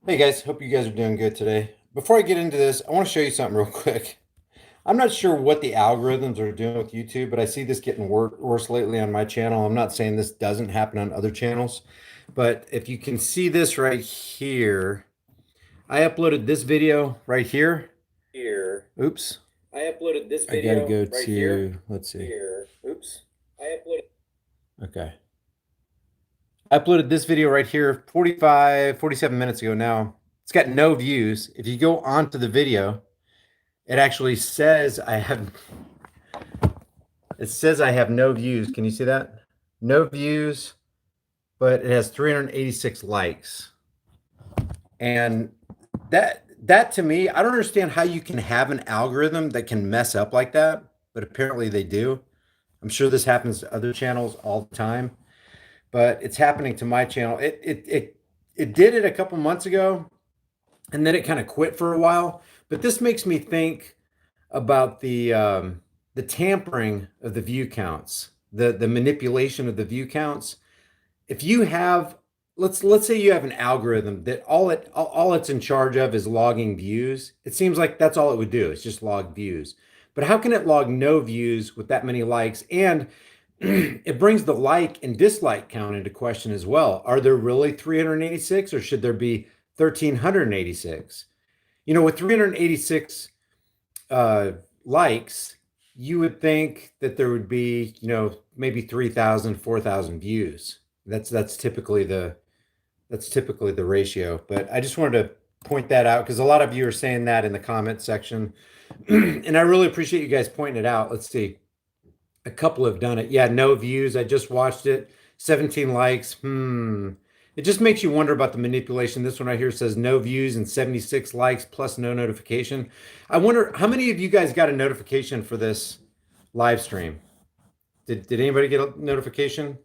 Hey guys, hope you guys are doing good today. Before I get into this, I want to show you something real quick. I'm not sure what the algorithms are doing with YouTube, but I see this getting worse lately on my channel. I'm not saying this doesn't happen on other channels, but if you can see this right here, I uploaded this video right here. Oops. I uploaded this I gotta video go right here. to, let's see. Oops. I uploaded. Okay. I uploaded this video right here 45, 47 minutes ago now. It's got no views. If you go onto the video, it actually says I have no views. Can you see that? No views, but it has 386 likes. And that to me, I don't understand how you can have an algorithm that can mess up like that, but apparently they do. I'm sure this happens to other channels all the time, but it's happening to my channel. It did it a couple months ago, and then it kind of quit for a while. But this makes me think about the tampering of the view counts, the manipulation of the view counts. If you have, let's say you have an algorithm that all it's in charge of is logging views. It seems like that's all it would do. It's just log views. But how can it log no views with that many likes? And it brings the like and dislike count into question as well. Are there really 386 or should there be 1386? With 386 likes, you would think that there would be, maybe 3,000, 4,000 views. That's typically the ratio. But I just wanted to point that out because a lot of you are saying that in the comment section. And I really appreciate you guys pointing it out. Let's see. A couple have done it. Yeah, no views. I just watched it. 17 likes. It just makes you wonder about the manipulation. This one right here says no views and 76 likes plus no notification. I wonder how many of you guys got a notification for this live stream? Did anybody get a notification?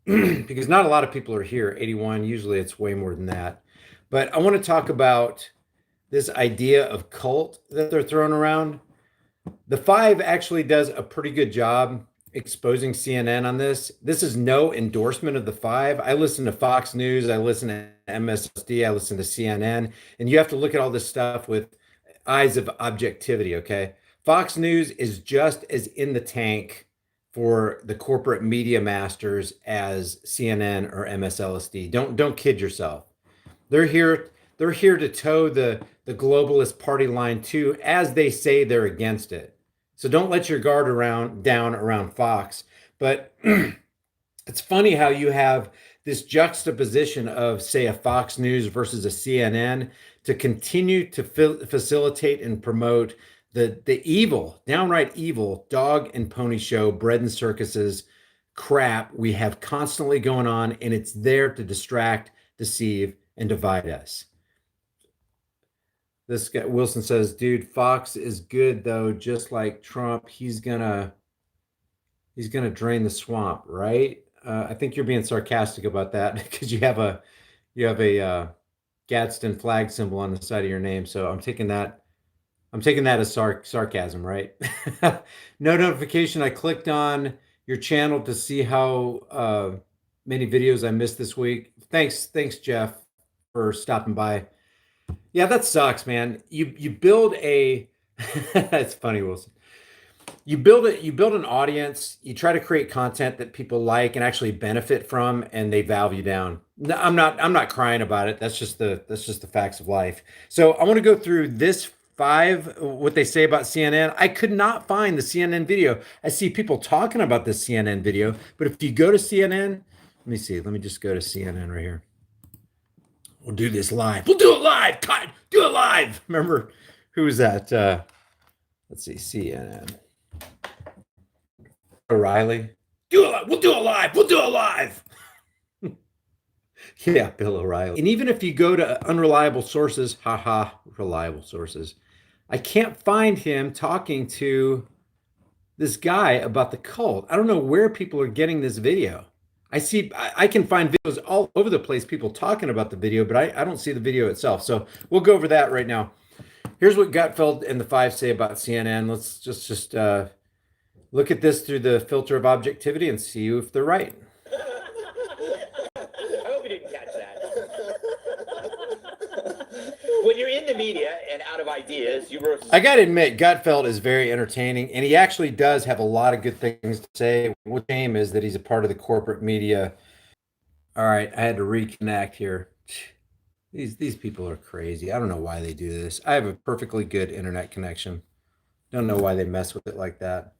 Because not a lot of people are here. 81. Usually it's way more than that. But I want to talk about this idea of cult that they're throwing around. The Five actually does a pretty good job exposing CNN on this. This is no endorsement of the Five. I listen to Fox News, I listen to MSSD, I listen to CNN, and you have to look at all this stuff with eyes of objectivity, okay? Fox News is just as in the tank for the corporate media masters as CNN or MSLSD. Don't kid yourself. They're here they're here to toe the globalist party line too, as they say they're against it. So don't let your guard down around Fox. But it's funny how you have this juxtaposition of, say, a Fox News versus a CNN to continue to facilitate and promote the evil, downright evil dog and pony show, bread and circuses crap we have constantly going on, and it's there to distract, deceive, and divide us. This guy Wilson says, "Dude, Fox is good though, just like Trump. He's gonna drain the swamp, right?" I think you're being sarcastic about that because you have a Gadsden flag symbol on the side of your name. So I'm taking that as sarcasm, right? No notification. I clicked on your channel to see how many videos I missed this week. Thanks, Jeff, for stopping by. Yeah, that sucks, man. You build a it's funny, Wilson. You build an audience, you try to create content that people like and actually benefit from, and they value down. No, I'm not crying about it. That's just the facts of life. So I want to go through this five, what they say about CNN. I could not find the CNN video. I see people talking about this CNN video, but if you go to CNN, let me see. Let me just go to CNN right here. We'll do this live. We'll do it live. Cut. Do it live. Remember, who was that? Let's see, CNN. O'Reilly. Do it. We'll do it live. We'll do it live. Yeah, Bill O'Reilly. And even if you go to unreliable sources, haha, reliable sources, I can't find him talking to this guy about the cult. I don't know where people are getting this video. I can find videos all over the place, people talking about the video, but I don't see the video itself. So we'll go over that right now. Here's what Gutfeld and the Five say about CNN. Let's just look at this through the filter of objectivity and see if they're right. I hope you didn't catch that. of media and out of ideas, you wrote. I got to admit, Gutfeld is very entertaining, and he actually does have a lot of good things to say. What shame is that he's a part of the corporate media. All right, I had to reconnect here. These people are crazy. I don't know why they do this. I have a perfectly good internet connection. Don't know why they mess with it like that.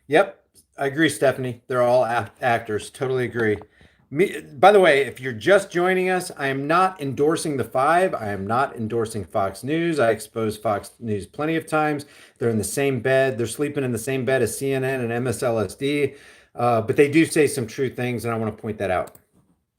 Yep, I agree, Stephanie. They're all actors. Totally agree. Me, by the way, if you're just joining us, I am not endorsing the five. I am not endorsing Fox News. I expose Fox News plenty of times. They're in the same bed. They're sleeping in the same bed as CNN and MSLSD. But they do say some true things, and I want to point that out.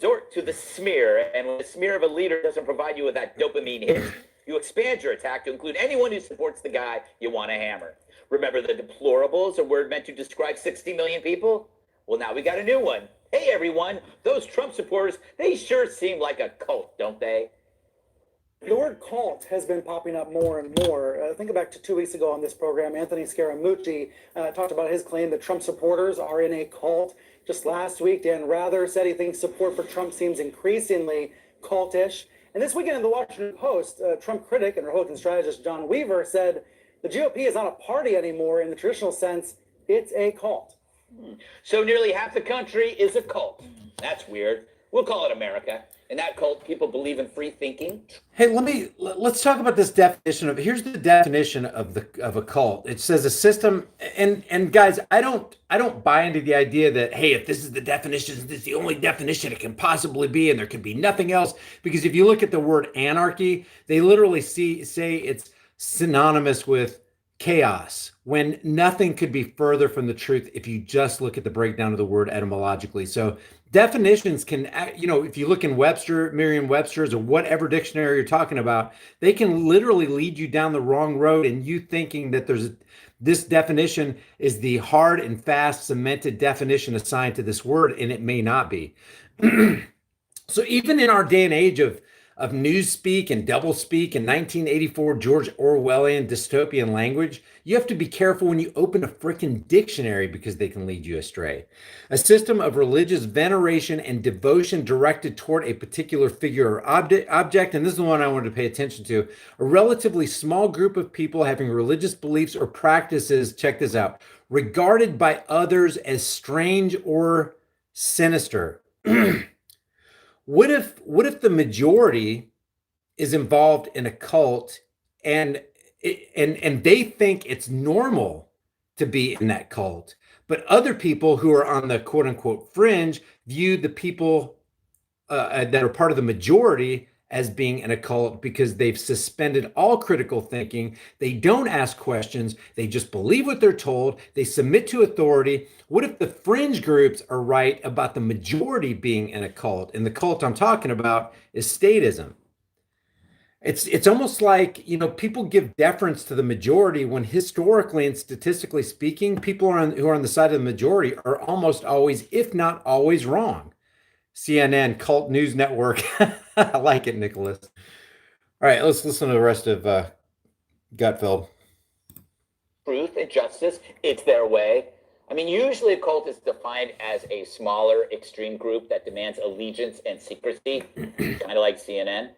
Resort to the smear, and when the smear of a leader doesn't provide you with that dopamine hit, you expand your attack to include anyone who supports the guy you want to hammer. Remember the deplorables, a word meant to describe 60 million people? Well, now we got a new one. Hey, everyone, those Trump supporters, they sure seem like a cult, don't they? The word cult has been popping up more and more. Think back to 2 weeks ago on this program, Anthony Scaramucci talked about his claim that Trump supporters are in a cult. Just last week, Dan Rather said he thinks support for Trump seems increasingly cultish. And this weekend in the Washington Post, Trump critic and Republican strategist John Weaver said the GOP is not a party anymore in the traditional sense. It's a cult. So nearly half the country is a cult. That's weird. We'll call it America. In that cult, people believe in free thinking. Hey, let's talk about this definition of. Here's the definition of a cult. It says a system, and guys, I don't buy into the idea that, hey, if this is the definition, this is the only definition it can possibly be, and there can be nothing else. Because if you look at the word anarchy, they literally say it's synonymous with chaos, when nothing could be further from the truth if you just look at the breakdown of the word etymologically. So definitions can, if you look in Webster, Merriam-Webster's, or whatever dictionary you're talking about, they can literally lead you down the wrong road, and you thinking that this definition is the hard and fast cemented definition assigned to this word, and it may not be. So even in our day and age of newspeak and doublespeak and 1984 George Orwellian dystopian language, you have to be careful when you open a frickin' dictionary, because they can lead you astray. A system of religious veneration and devotion directed toward a particular figure or object, and this is the one I wanted to pay attention to, a relatively small group of people having religious beliefs or practices, check this out, regarded by others as strange or sinister. What if the majority is involved in a cult, and they think it's normal to be in that cult, but other people who are on the quote unquote fringe view the people that are part of the majority as being in a cult, because they've suspended all critical thinking. They don't ask questions. They just believe what they're told. They submit to authority. What if the fringe groups are right about the majority being in a cult? And the cult I'm talking about is statism. It's almost like, people give deference to the majority when historically and statistically speaking, people who are on the side of the majority are almost always, if not always, wrong. CNN, Cult News Network. I like it, Nicholas. All right, let's listen to the rest of Gutfeld. Truth and justice, it's their way. I mean, usually a cult is defined as a smaller, extreme group that demands allegiance and secrecy, kind of like CNN.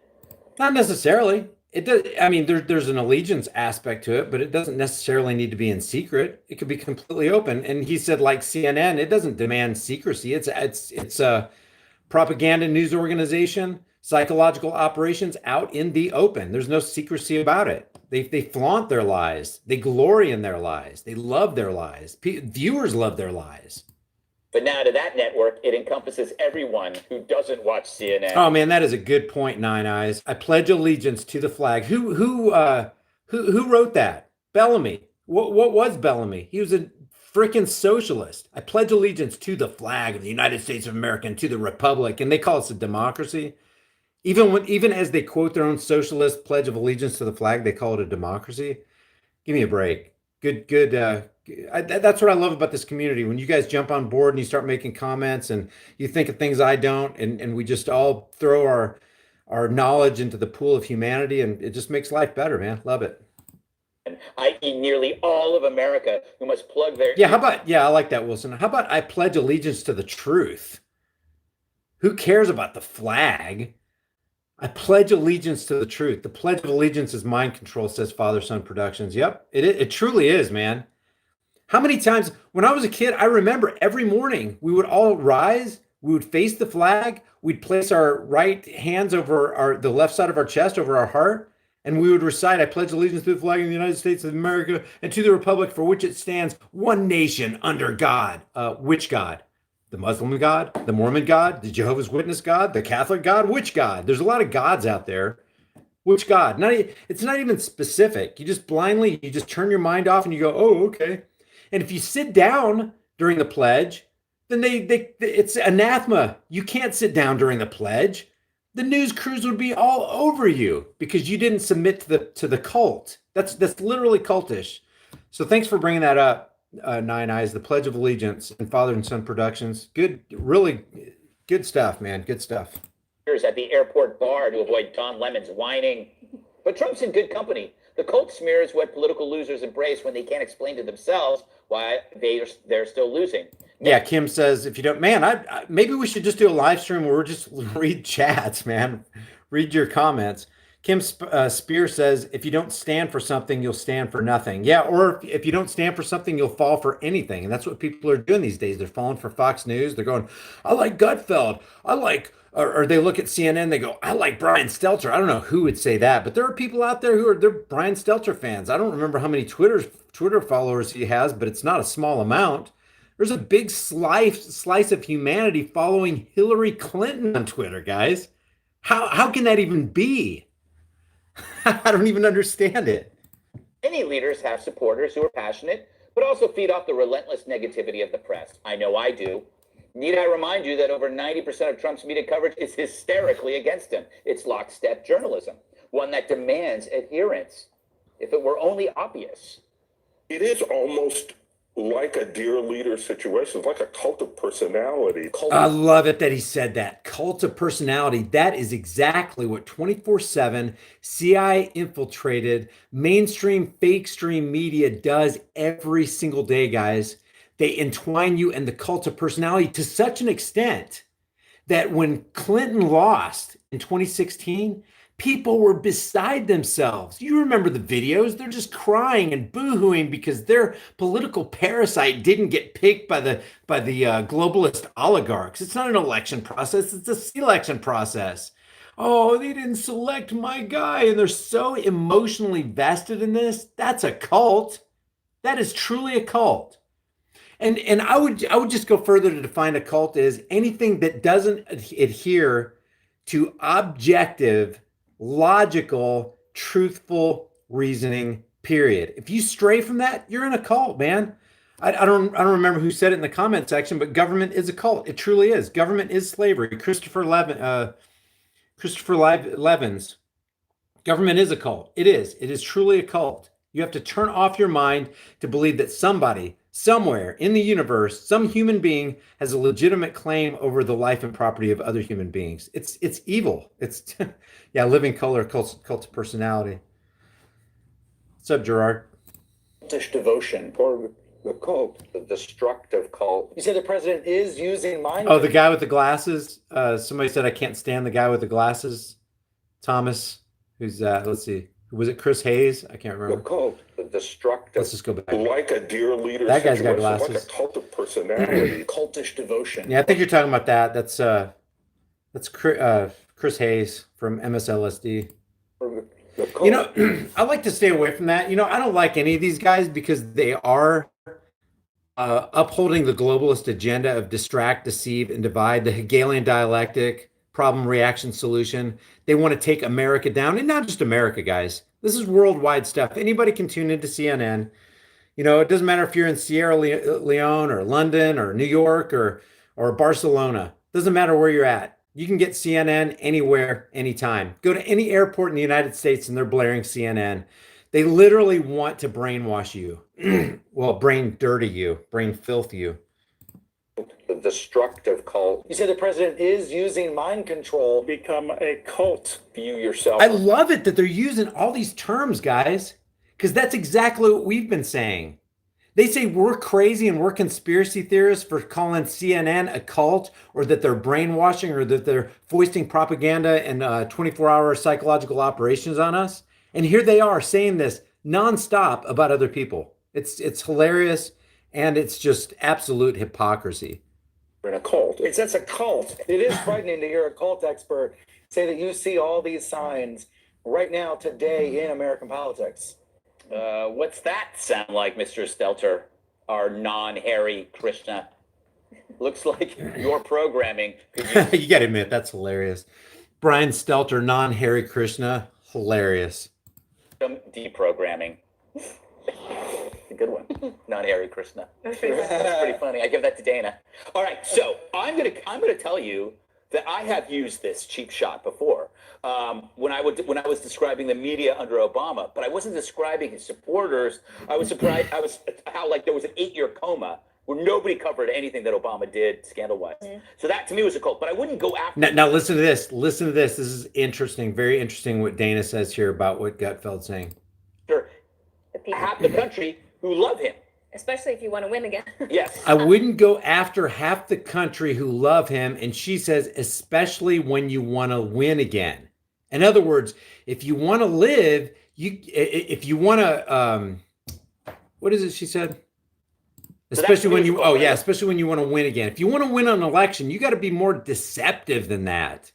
Not necessarily. It does. I mean, there's an allegiance aspect to it, but it doesn't necessarily need to be in secret. It could be completely open. And he said, like CNN, it doesn't demand secrecy. It's a propaganda news organization, psychological operations out in the open. There's no secrecy about it. They flaunt their lies. They glory in their lies. They love their lies. Viewers love their lies. But now to that network, it encompasses everyone who doesn't watch CNN. Oh man, that is a good point, Nine Eyes. I pledge allegiance to the flag. Who wrote that? Bellamy. What was Bellamy? He was a freaking socialist. I pledge allegiance to the flag of the United States of America and to the republic. And they call us a democracy. Even as they quote their own socialist pledge of allegiance to the flag, they call it a democracy. Give me a break. Good. That's what I love about this community. When you guys jump on board and you start making comments and you think of things I don't, and we just all throw our knowledge into the pool of humanity, and it just makes life better, man. Love it. I.e. nearly all of America who must plug their... I like that, Wilson. How about I pledge allegiance to the truth? Who cares about the flag? I pledge allegiance to the truth. The Pledge of Allegiance is mind control, says Father Son Productions. Yep, it truly is, man. How many times when I was a kid, I remember every morning we would all rise, we would face the flag, we'd place our right hands over the left side of our chest, over our heart, and we would recite, I pledge allegiance to the flag of the United States of America and to the republic for which it stands, one nation under God. Which God? The Muslim God, the Mormon God, the Jehovah's Witness God, the Catholic God? Which God? There's a lot of gods out there. Which God? It's not even specific. You just blindly, you just turn your mind off and you go, oh, okay. And if you sit down during the pledge, then it's anathema. You can't sit down during the pledge. The news crews would be all over you because you didn't submit to the cult. That's literally cultish. So thanks for bringing that up. Nine Eyes, the Pledge of Allegiance, and Father and Son Productions. Good, really good stuff, man. Good stuff. At the airport bar to avoid Don Lemon's whining. But Trump's in good company. The cult smear is what political losers embrace when they can't explain to themselves why they're still losing. Yeah, Kim says, if you don't, man, I maybe we should just do a live stream where we're just read chats, man. Read your comments. Kim Spear says, if you don't stand for something, you'll stand for nothing. Yeah, or if you don't stand for something, you'll fall for anything. And that's what people are doing these days. They're falling for Fox News. They're going, I like Gutfeld. I like, or they look at CNN, they go, I like Brian Stelter. I don't know who would say that, but there are people out there they're Brian Stelter fans. I don't remember how many Twitter followers he has, but it's not a small amount. There's a big slice of humanity following Hillary Clinton on Twitter, guys. How can that even be? I don't even understand it. Many leaders have supporters who are passionate, but also feed off the relentless negativity of the press. I know I do. Need I remind you that over 90% of Trump's media coverage is hysterically against him? It's lockstep journalism, one that demands adherence. If it were only obvious. It is almost like a dear leader situation. It's like a cult of personality. I love it that he said that. Cult of personality. That is exactly what 24/7 CIA infiltrated mainstream fake stream media does every single day, guys. They entwine you in the cult of personality to such an extent that when Clinton lost in 2016, people were beside themselves. You remember the videos? They're just crying and boo-hooing because their political parasite didn't get picked by the globalist oligarchs. It's not an election process. It's a selection process. Oh, they didn't select my guy. And they're so emotionally vested in this. That's a cult. That is truly a cult. And I would just go further to define a cult as anything that doesn't adhere to objective, logical, truthful reasoning, period. If you stray from that, you're in a cult, man. I don't remember who said it in the comment section, but government is a cult. It truly is. Government is slavery. Christopher Levins. Government is a cult. It is. It is truly a cult. You have to turn off your mind to believe that somebody, somewhere in the universe, some human being has a legitimate claim over the life and property of other human beings. It's evil. It's yeah, living color, cult of personality. What's up, Gerard? Cultish devotion. Or the cult, the destructive cult. You say the president is using mind. Oh, the guy with the glasses. Somebody said I can't stand the guy with the glasses. Thomas, who's let's see. Was it Chris Hayes? I can't remember. The cult, the destructive. Let's just go back. Like a dear leader. That guy's got situation, glasses. Like a cult of personality. Cultish devotion. Yeah, I think you're talking about that. That's Chris Hayes from MSLSD. The cult. You know, I like to stay away from that. You know, I don't like any of these guys because they are upholding the globalist agenda of distract, deceive, and divide, the Hegelian dialectic, problem, reaction, solution. They want to take America down, and not just America, guys. This is worldwide stuff. Anybody can tune into CNN. You know, it doesn't matter if you're in Sierra Leone or London or New York or Barcelona. Doesn't matter where you're at. You can get CNN anywhere, anytime. Go to any airport in the United States and they're blaring CNN. They literally want to brainwash you. Well, brain dirty you, brain filth you. The destructive cult. You say the president is using mind control. Become a cult. View yourself. I love it that they're using all these terms, guys, because that's exactly what we've been saying. They say we're crazy and we're conspiracy theorists for calling CNN a cult, or that they're brainwashing, or that they're foisting propaganda and 24-hour psychological operations on us. And here they are saying this nonstop about other people. It's hilarious, and it's just absolute hypocrisy. In a cult. That's a cult. It is frightening to hear a cult expert say that you see all these signs right now today in American politics. What's that sound like, Mr. Stelter, our non-Hare Krishna? Looks like your programming could use You got to admit, that's hilarious. Brian Stelter, non-Hare Krishna, hilarious. some deprogramming. A good one. Non-Hare Krishna. That's pretty funny. I give that to Dana. All right, so I'm gonna tell you that I have used this cheap shot before when I was describing the media under Obama, but I wasn't describing his supporters. I was surprised. I was how like there was an 8-year coma where nobody covered anything that Obama did scandal-wise. So that to me was a cult. But I wouldn't go after. Now listen to this. Listen to this. This is interesting. Very interesting what Dana says here about what Gutfeld's saying. Half the country who love him. Especially if you want to win again. Yes. I wouldn't go after half the country who love him. And she says, especially when you want to win again. In other words, if you want to live, if you want to, what is it she said? Especially when you, especially when you want to win again. If you want to win an election, you got to be more deceptive than that.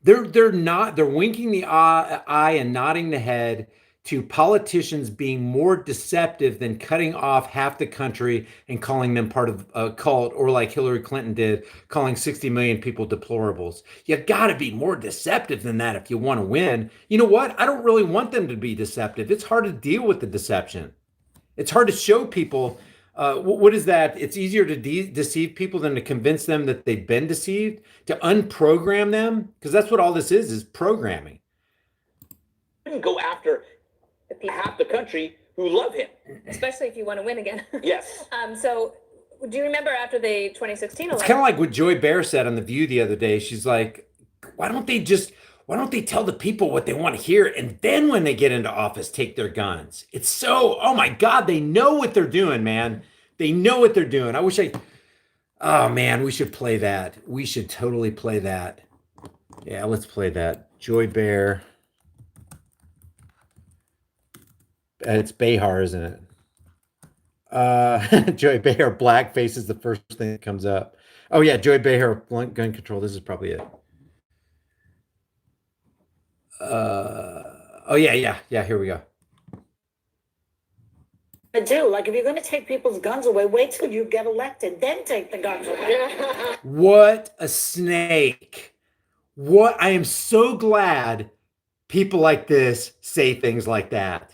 They're winking the eye and nodding the head to politicians being more deceptive than cutting off half the country and calling them part of a cult, or like Hillary Clinton did, calling 60 million people deplorables. You've got to be more deceptive than that if you want to win. You know what? I don't really want them to be deceptive. It's hard to deal with the deception. It's hard to show people, what is that? It's easier to deceive people than to convince them that they've been deceived, to unprogram them, because that's what all this is programming. Wouldn't go after half the country who love him. Especially if you want to win again. Yes. So do you remember after the 2016 election? It's kind of like what Joy Bear said on The View the other day. She's like, why don't they tell the people what they want to hear, and then when they get into office, take their guns? It's so, oh my God, they know what they're doing, man. They know what they're doing. Oh man, we should play that. We should totally play that. Yeah, let's play that. Joy Bear. It's Behar, isn't it? Joy Behar, blackface is the first thing that comes up. Oh yeah, Joy Behar, blunt gun control. This is probably it. Oh yeah. Here we go. Do like if you're going to take people's guns away, wait till you get elected, then take the guns away. What a snake! What I am so glad people like this say things like that.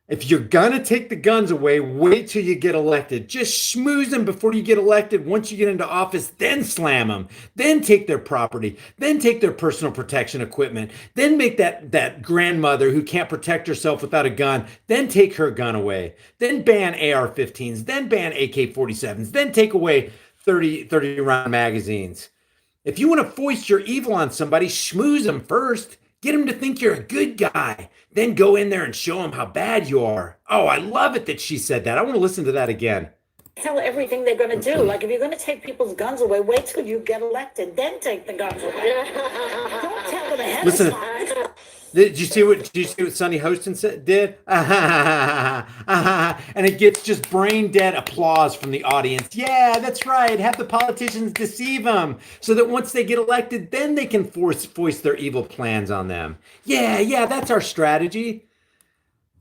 If you're gonna take the guns away, wait till you get elected. Just schmooze them before you get elected. Once you get into office, then slam them. Then take their property. Then take their personal protection equipment. Then make that grandmother who can't protect herself without a gun, then take her gun away. Then ban AR-15s. Then ban AK-47s. Then take away 30 round magazines. If you want to foist your evil on somebody, schmooze them first. Get them to think you're a good guy. Then go in there and show them how bad you are. Oh, I love it that she said that. I want to listen to that again. Tell everything they're going to do. Like if you're going to take people's guns away, wait till you get elected, then take the guns away. Don't tell them ahead Listen. of time. Did you see what Sonny Hostin did? And it gets just brain dead applause from the audience. Yeah, that's right. Have the politicians deceive them so that once they get elected, then they can foist their evil plans on them. Yeah, that's our strategy.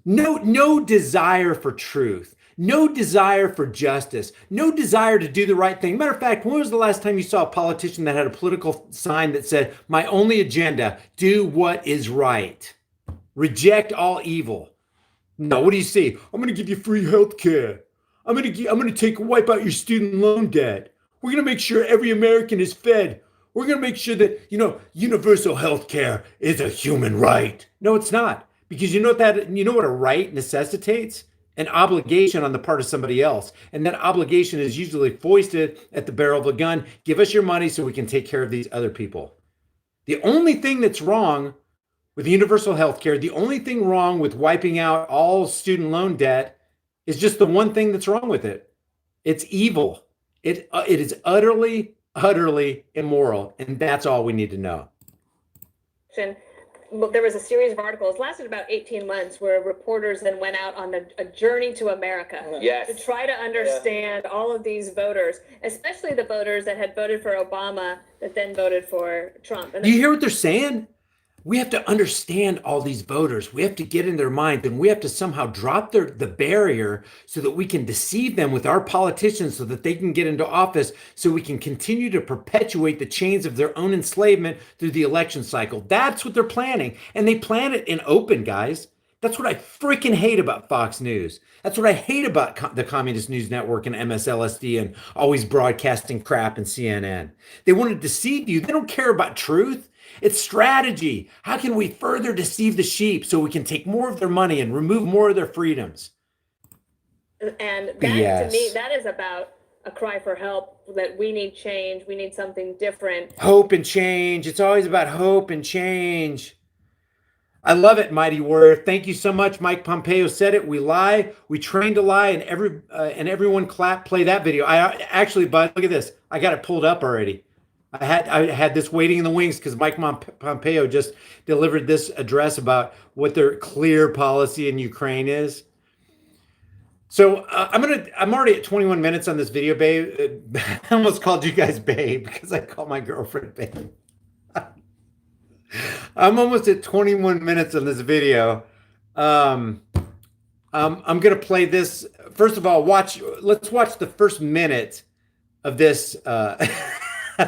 No desire for truth. No desire for justice. No desire to do the right thing. Matter of fact, when was the last time you saw a politician that had a political sign that said, my only agenda, do what is right. Reject all evil. No, what do you see? I'm going to give you free health care. I'm going to wipe out your student loan debt. We're going to make sure every American is fed. We're going to make sure that, universal health care is a human right. No, it's not. Because you know what a right necessitates? An obligation on the part of somebody else. And that obligation is usually foisted at the barrel of a gun. Give us your money so we can take care of these other people. The only thing that's wrong with universal health care, the only thing wrong with wiping out all student loan debt It's just the one thing that's wrong with it. It's evil. It is utterly, utterly immoral, and that's all we need to know. There was a series of articles, lasted about 18 months, where reporters then went out on a journey to America Yes. to try to understand all of these voters, especially the voters that had voted for Obama that then voted for Trump. And Do you hear what they're saying? We have to understand all these voters. We have to get in their minds, and we have to somehow drop the barrier so that we can deceive them with our politicians so that they can get into office, so we can continue to perpetuate the chains of their own enslavement through the election cycle. That's what they're planning. And they plan it in open, guys. That's what I freaking hate about Fox News. That's what I hate about the Communist News Network and MSLSD and always broadcasting crap and CNN. They want to deceive you. They don't care about truth. It's strategy. How can we further deceive the sheep so we can take more of their money and remove more of their freedoms? And that, BS. to me, that is about a cry for help, that we need change. We need something different. Hope and change. It's always about hope and change. I love it, Mighty Warrior. Thank you so much. Mike Pompeo said it. We lie. We train to lie, and everyone clap. Play that video. I actually, bud, look at this. I got it pulled up already. I had this waiting in the wings because Mike Pompeo just delivered this address about what their clear policy in Ukraine is. So I'm already at 21 minutes on this video, babe. I almost called you guys babe because I call my girlfriend babe. I'm almost at 21 minutes on this video. I'm gonna play this. First of all, let's watch the first minute of this.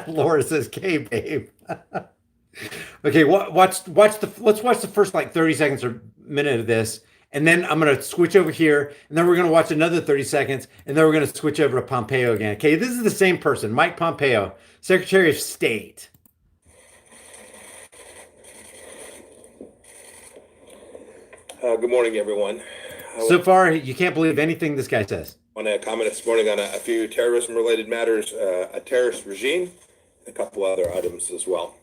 Laura says, "Okay, babe." Okay, let's watch the first like 30 seconds or minute of this, and then I'm gonna switch over here, and then we're gonna watch another 30 seconds, and then we're gonna switch over to Pompeo again. Okay, this is the same person, Mike Pompeo, Secretary of State. Good morning, everyone. So far, you can't believe anything this guy says. I want to comment this morning on a few terrorism-related matters, a terrorist regime, and a couple other items as well.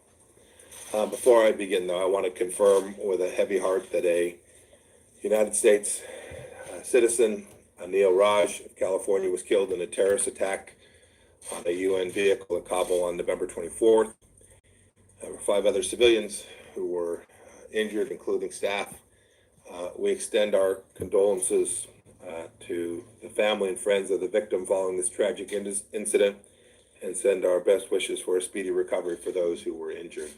Before I begin, though, I want to confirm with a heavy heart that a United States citizen, Neil Raj of California, was killed in a terrorist attack on a UN vehicle in Kabul on November 24th. There were 5 other civilians who were injured, including staff. We extend our condolences to the family and friends of the victim following this tragic incident, and send our best wishes for a speedy recovery for those who were injured.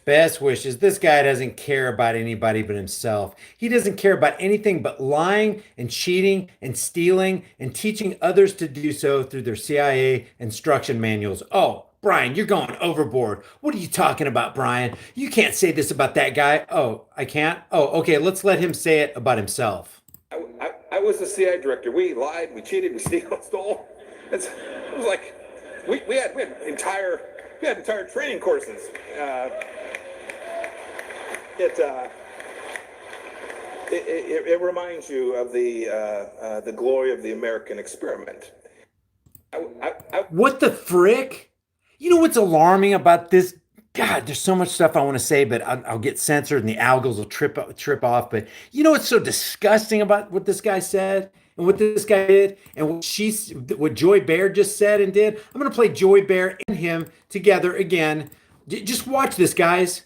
Best wishes. This guy doesn't care about anybody but himself. He doesn't care about anything but lying and cheating and stealing and teaching others to do so through their CIA instruction manuals. Oh, Brian, you're going overboard. What are you talking about, Brian? You can't say this about that guy. Oh, I can't? Oh, okay, let's let him say it about himself. I was the CIA director. We lied, we cheated, we stole. It was like we had entire training courses. It reminds you of the glory of the American experiment. What the frick? You know what's alarming about this? God, there's so much stuff I want to say, but I'll get censored and the algos will trip off. But you know what's so disgusting about what this guy said and what this guy did and what Joy Bear just said and did? I'm going to play Joy Bear and him together again. Just watch this, guys.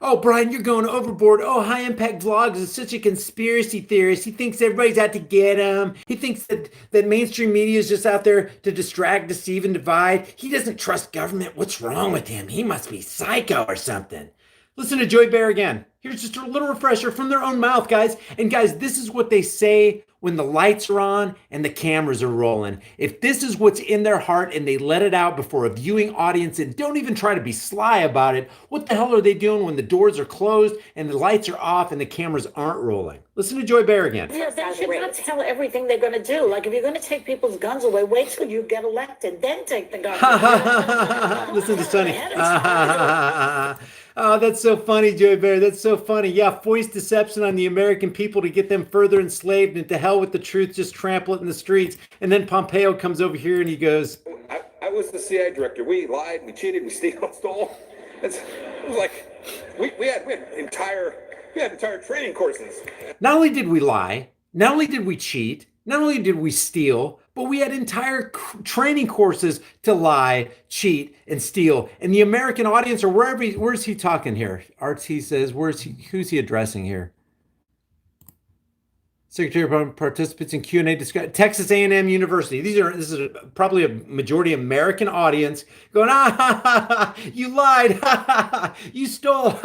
Oh, Brian, you're going overboard. Oh, High Impact Vlogs is such a conspiracy theorist. He thinks everybody's out to get him. He thinks that mainstream media is just out there to distract, deceive, and divide. He doesn't trust government. What's wrong with him? He must be psycho or something. Listen to Joy Bear again. Here's just a little refresher from their own mouth, guys. And guys, this is what they say when the lights are on and the cameras are rolling. If this is what's in their heart and they let it out before a viewing audience and don't even try to be sly about it, what the hell are they doing when the doors are closed and the lights are off and the cameras aren't rolling? Listen to Joy Bear again. Yeah, they should not tell everything they're going to do. Like, if you're going to take people's guns away, wait till you get elected, then take the guns away. Listen to Sonny. Oh, that's so funny, Joy Bear. That's so funny. Yeah, foist deception on the American people to get them further enslaved, and to hell with the truth, just trample it in the streets. And then Pompeo comes over here and he goes, I was the CIA director. We lied, we cheated, we stole. It was like we had entire training courses. Not only did we lie, not only did we cheat, Not only did we steal, but we had entire training courses to lie, cheat, and steal. And the American audience, or where's he talking here? RT says, who's he addressing here? Secretary of Participants in Q&A discussion, Texas A&M University. This is probably a majority American audience going, you lied, you stole,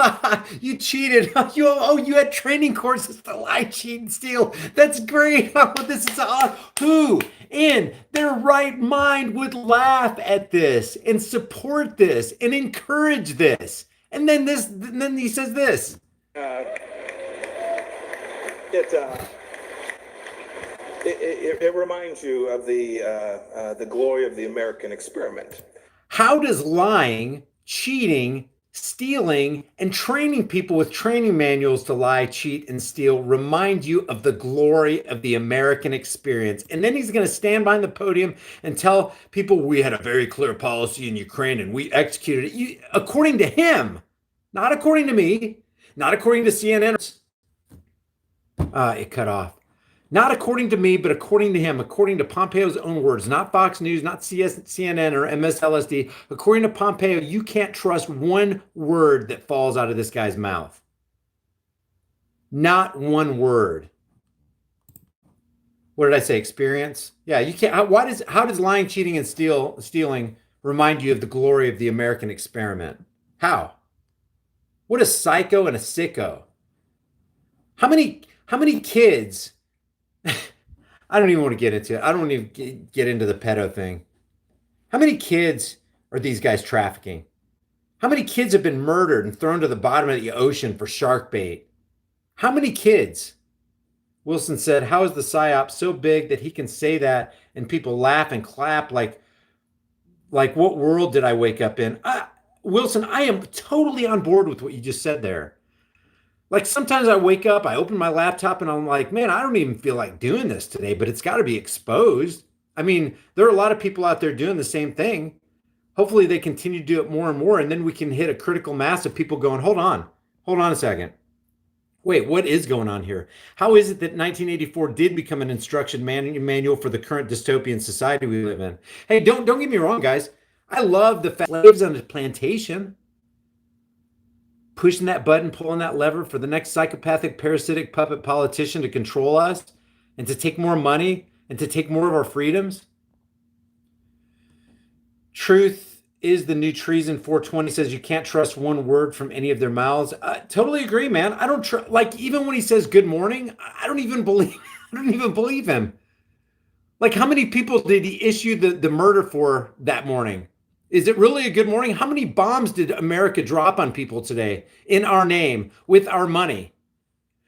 you cheated, you had training courses to lie, cheat, and steal. That's great. This is who in their right mind would laugh at this and support this and encourage this. And then he says this. It reminds you of the glory of the American experiment. How does lying, cheating, stealing, and training people with training manuals to lie, cheat, and steal remind you of the glory of the American experience? And then he's going to stand behind the podium and tell people we had a very clear policy in Ukraine and we executed it. According to him, not according to me, not according to CNN. It cut off. Not according to me, but according to him, according to Pompeo's own words, not Fox News, not CNN or MSLSD. According to Pompeo, you can't trust one word that falls out of this guy's mouth. Not one word. What did I say? Experience? Yeah, you can't. How does lying, cheating, and stealing remind you of the glory of the American experiment? How? What a psycho and a sicko. How many kids? I don't even want to get into it. I don't want to get into the pedo thing. How many kids are these guys trafficking? How many kids have been murdered and thrown to the bottom of the ocean for shark bait? How many kids? Wilson said, how is the PSYOP so big that he can say that and people laugh and clap like what world did I wake up in? Wilson, I am totally on board with what you just said there. Like sometimes I wake up, I open my laptop and I'm like, man, I don't even feel like doing this today, but it's got to be exposed. I mean, there are a lot of people out there doing the same thing. Hopefully they continue to do it more and more. And then we can hit a critical mass of people going, hold on a second. Wait, what is going on here? How is it that 1984 did become an instruction manual for the current dystopian society we live in? Hey, don't get me wrong, guys. I love the fact slaves on the plantation. Pushing that button, pulling that lever for the next psychopathic, parasitic puppet politician to control us and to take more money and to take more of our freedoms. Truth is the new treason. 420 says you can't trust one word from any of their mouths. Totally agree, man. I don't like even when he says good morning, I don't even believe him. Like how many people did he issue the murder for that morning? Is it really a good morning? How many bombs did America drop on people today in our name with our money?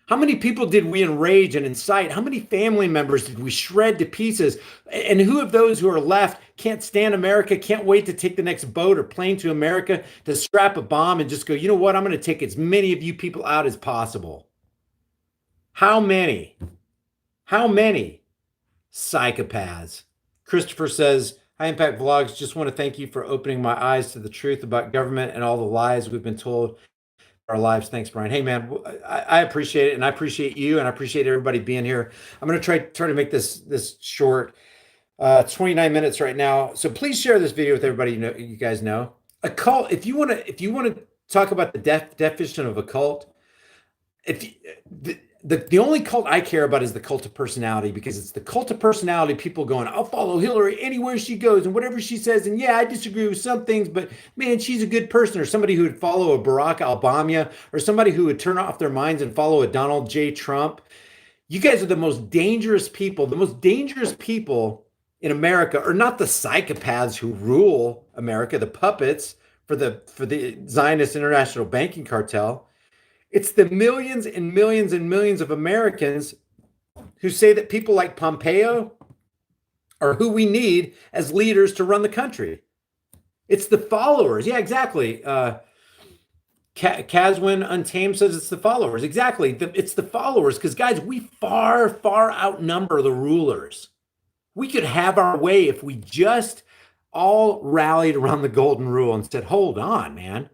How many people did we enrage and incite? How many family members did we shred to pieces? And who of those who are left can't stand America, can't wait to take the next boat or plane to America to strap a bomb and just go, you know what? I'm going to take as many of you people out as possible. How many? How many psychopaths? Christopher says, High Impact Vlogs, just want to thank you for opening my eyes to the truth about government and all the lies we've been told our lives. Thanks, Brian. Hey, man, I appreciate it, and I appreciate you, and I appreciate everybody being here. I'm going to try to make this short. 29 minutes right now, so please share this video with everybody you guys know. A cult. If you want to talk about the definition of a cult, the only cult I care about is the cult of personality, because it's the cult of personality, people going, I'll follow Hillary anywhere she goes and whatever she says. And yeah, I disagree with some things, but man, she's a good person. Or somebody who would follow a Barack Obama, or somebody who would turn off their minds and follow a Donald J. Trump. You guys are the most dangerous people. The most dangerous people in America are not the psychopaths who rule America, the puppets for the Zionist international banking cartel. It's the millions and millions and millions of Americans who say that people like Pompeo are who we need as leaders to run the country. It's the followers. Yeah, exactly. Caswin Untamed says it's the followers. Exactly. It's the followers, because, guys, we far, far outnumber the rulers. We could have our way if we just all rallied around the golden rule and said, hold on, man,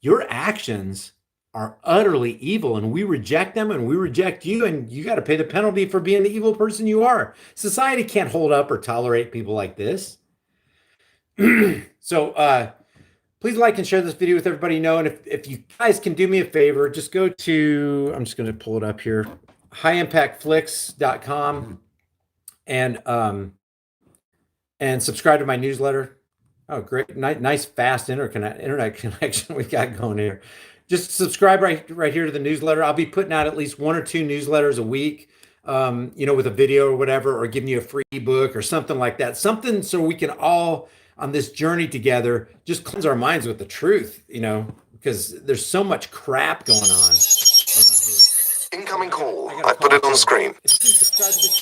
your actions are utterly evil, and we reject them, and we reject you, and you got to pay the penalty for being the evil person you are. Society can't hold up or tolerate people like this. So please like and share this video with everybody you know. And if you guys can do me a favor, just go to, I'm just going to pull it up here, highimpactflicks.com and subscribe to my newsletter. Oh, great. Nice fast internet connection we got going here. Just subscribe right here to the newsletter. I'll be putting out at least 1 or 2 newsletters a week, with a video or whatever, or giving you a free ebook or something like that. Something so we can all, on this journey together, just cleanse our minds with the truth, because there's so much crap going on around here. Incoming call. I put it on screen. If you can subscribe to this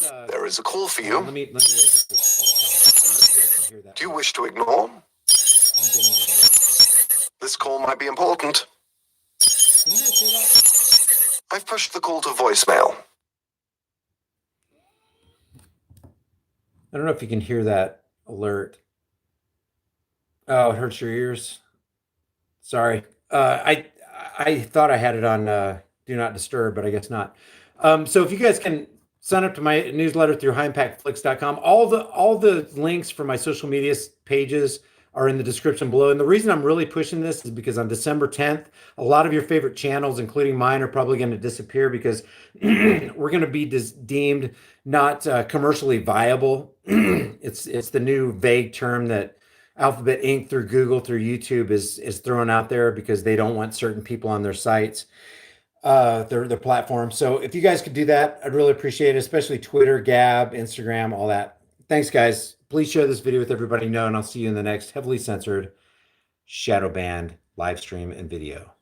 channel, There is a call for you. let me wait for this phone call. I don't know if you guys can hear that. Do you wish to ignore? I'm getting it. This call might be important. Can you guys hear that? I've pushed the call to voicemail. I don't know if you can hear that alert. Oh, it hurts your ears. Sorry. I thought I had it on Do Not Disturb, but I guess not. So if you guys can sign up to my newsletter through highimpactflicks.com, all the links for my social media pages are in the description below. And the reason I'm really pushing this is because on December 10th, a lot of your favorite channels, including mine, are probably going to disappear because we're going to be deemed not commercially viable. It's the new vague term that Alphabet Inc. through Google, through YouTube is throwing out there because they don't want certain people on their sites, their platform. So if you guys could do that, I'd really appreciate it, especially Twitter, Gab, Instagram, all that. Thanks, guys. Please share this video with everybody you know, and I'll see you in the next heavily censored, shadow banned live stream and video.